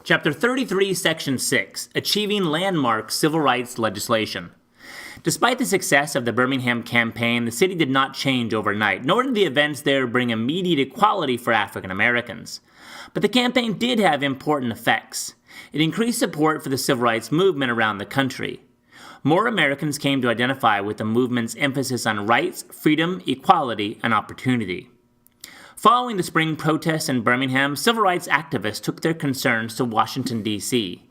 Chapter 33, Section 6, Achieving Landmark Civil Rights Legislation. Despite the success of the Birmingham campaign, the city did not change overnight, nor did the events there bring immediate equality for African Americans. But the campaign did have important effects. It increased support for the civil rights movement around the country. More Americans came to identify with the movement's emphasis on rights, freedom, equality, and opportunity. Following the spring protests in Birmingham, civil rights activists took their concerns to Washington, D.C.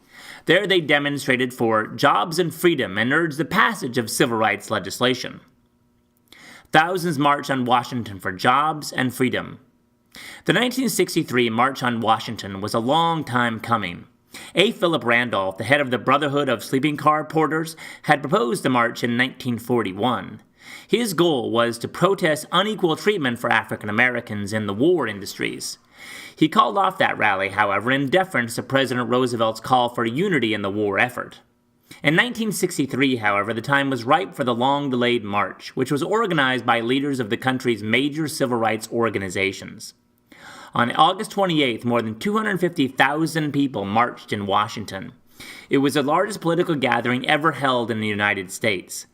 There they demonstrated for jobs and freedom and urged the passage of civil rights legislation. Thousands marched on Washington for jobs and freedom. The 1963 March on Washington was a long time coming. A. Philip Randolph, the head of the Brotherhood of Sleeping Car Porters, had proposed the march in 1941. His goal was to protest unequal treatment for African Americans in the war industries. He called off that rally, however, in deference to President Roosevelt's call for unity in the war effort. In 1963, however, the time was ripe for the long-delayed march, which was organized by leaders of the country's major civil rights organizations. On August 28th, more than 250,000 people marched in Washington. It was the largest political gathering ever held in the United States.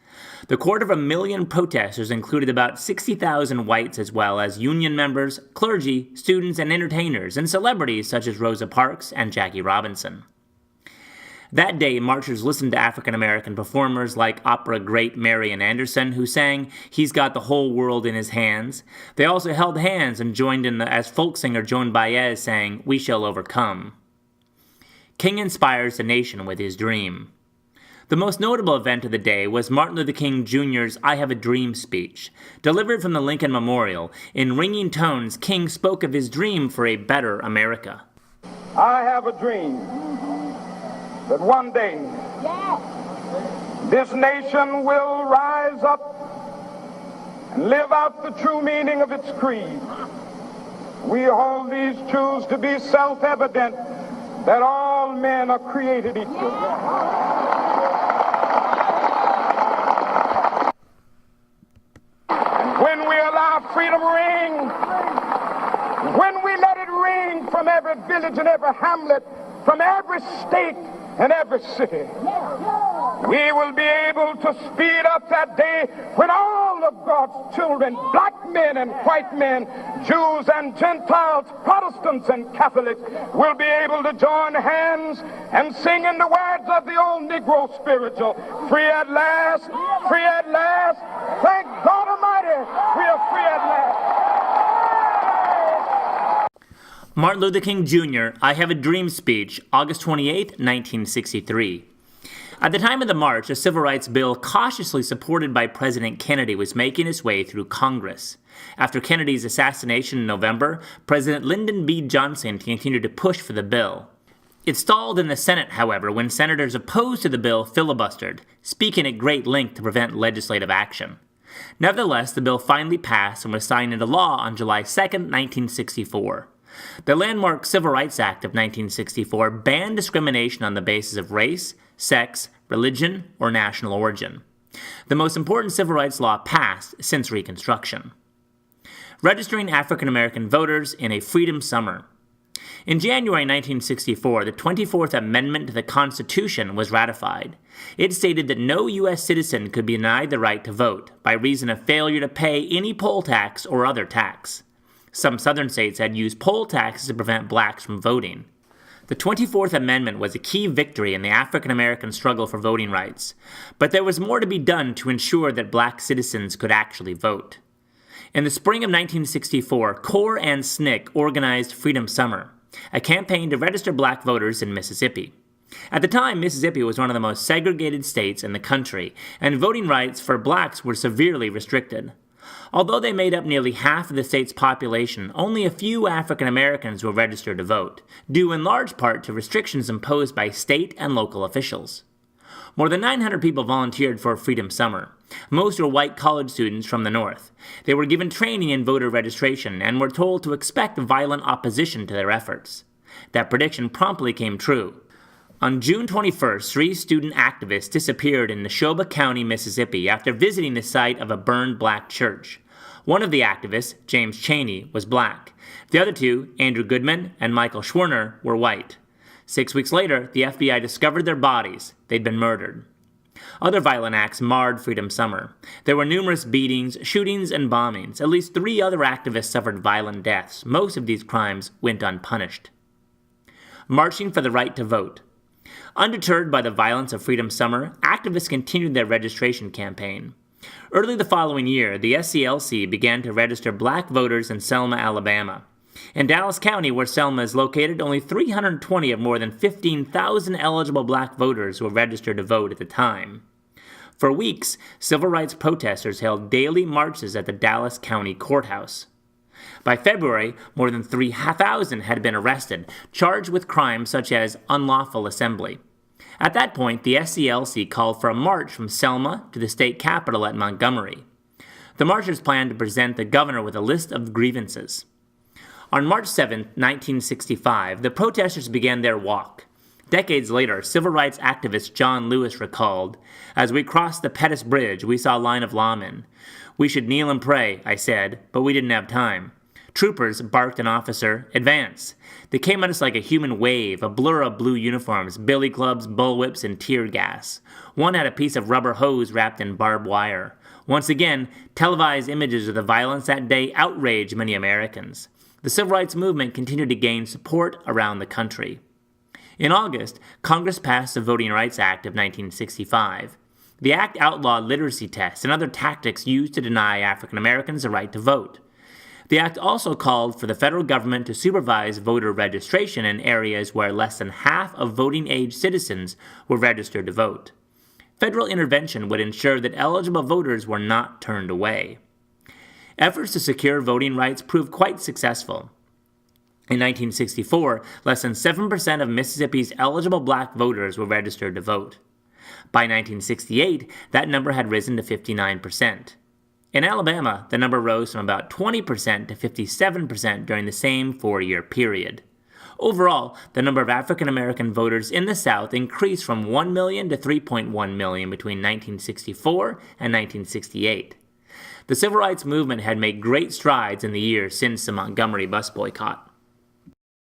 The 250,000 protesters included about 60,000 whites as well as union members, clergy, students, and entertainers, and celebrities such as Rosa Parks and Jackie Robinson. That day, marchers listened to African-American performers like opera great Marian Anderson, who sang "He's Got the Whole World in His Hands." They also held hands and joined in as folk singer Joan Baez sang "We Shall Overcome." King inspires the nation with his dream. The most notable event of the day was Martin Luther King Jr.'s "I Have a Dream" speech. Delivered from the Lincoln Memorial, in ringing tones, King spoke of his dream for a better America. I have a dream that one day this nation will rise up and live out the true meaning of its creed. We hold these truths to be self-evident, that all men are created equal. When we allow freedom ring, when we let it ring from every village and every hamlet, from every state and every city, we will be able to speed up that day when all of God's children, black men and white men, Jews and Gentiles, Protestants and Catholics, will be able to join hands and sing in the words of the old Negro spiritual, "Free at last, free at last, thank God Almighty, we are free at last." Martin Luther King Jr., "I Have a Dream" speech, August 28, 1963. At the time of the march, a civil rights bill cautiously supported by President Kennedy was making its way through Congress. After Kennedy's assassination in November, President Lyndon B. Johnson continued to push for the bill. It stalled in the Senate, however, when senators opposed to the bill filibustered, speaking at great length to prevent legislative action. Nevertheless, the bill finally passed and was signed into law on July 2, 1964. The landmark Civil Rights Act of 1964 banned discrimination on the basis of race, sex, religion, or national origin. The most important civil rights law passed since Reconstruction. Registering African American voters in a Freedom Summer. In January 1964, the 24th Amendment to the Constitution was ratified. It stated that no U.S. citizen could be denied the right to vote by reason of failure to pay any poll tax or other tax. Some southern states had used poll taxes to prevent blacks from voting. The 24th Amendment was a key victory in the African American struggle for voting rights, but there was more to be done to ensure that black citizens could actually vote. In the spring of 1964, CORE and SNCC organized Freedom Summer, a campaign to register black voters in Mississippi. At the time, Mississippi was one of the most segregated states in the country, and voting rights for blacks were severely restricted. Although they made up nearly half of the state's population, only a few African Americans were registered to vote, due in large part to restrictions imposed by state and local officials. More than 900 people volunteered for Freedom Summer. Most were white college students from the North. They were given training in voter registration and were told to expect violent opposition to their efforts. That prediction promptly came true. On June 21st, 3 student activists disappeared in Neshoba County, Mississippi, after visiting the site of a burned black church. One of the activists, James Chaney, was black. The other 2, Andrew Goodman and Michael Schwerner, were white. 6 weeks later, the FBI discovered their bodies. They'd been murdered. Other violent acts marred Freedom Summer. There were numerous beatings, shootings, and bombings. At least 3 other activists suffered violent deaths. Most of these crimes went unpunished. Marching for the right to vote. Undeterred by the violence of Freedom Summer, activists continued their registration campaign. Early the following year, the SCLC began to register black voters in Selma, Alabama. In Dallas County, where Selma is located, only 320 of more than 15,000 eligible black voters were registered to vote at the time. For weeks, civil rights protesters held daily marches at the Dallas County Courthouse. By February, more than 3,000 had been arrested, charged with crimes such as unlawful assembly. At that point, the SCLC called for a march from Selma to the state capitol at Montgomery. The marchers planned to present the governor with a list of grievances. On March 7, 1965, the protesters began their walk. Decades later, civil rights activist John Lewis recalled, "As we crossed the Pettus Bridge, we saw a line of lawmen. We should kneel and pray, I said, but we didn't have time. Troopers," barked an officer, "advance." They came at us like a human wave, a blur of blue uniforms, billy clubs, bullwhips, and tear gas. One had a piece of rubber hose wrapped in barbed wire. Once again, televised images of the violence that day outraged many Americans. The civil rights movement continued to gain support around the country. In August, Congress passed the Voting Rights Act of 1965. The act outlawed literacy tests and other tactics used to deny African Americans the right to vote. The act also called for the federal government to supervise voter registration in areas where less than half of voting-age citizens were registered to vote. Federal intervention would ensure that eligible voters were not turned away. Efforts to secure voting rights proved quite successful. In 1964, less than 7% of Mississippi's eligible black voters were registered to vote. By 1968, that number had risen to 59%. In Alabama, the number rose from about 20% to 57% during the same 4-year period. Overall, the number of African American voters in the South increased from 1 million to 3.1 million between 1964 and 1968. The civil rights movement had made great strides in the years since the Montgomery bus boycott.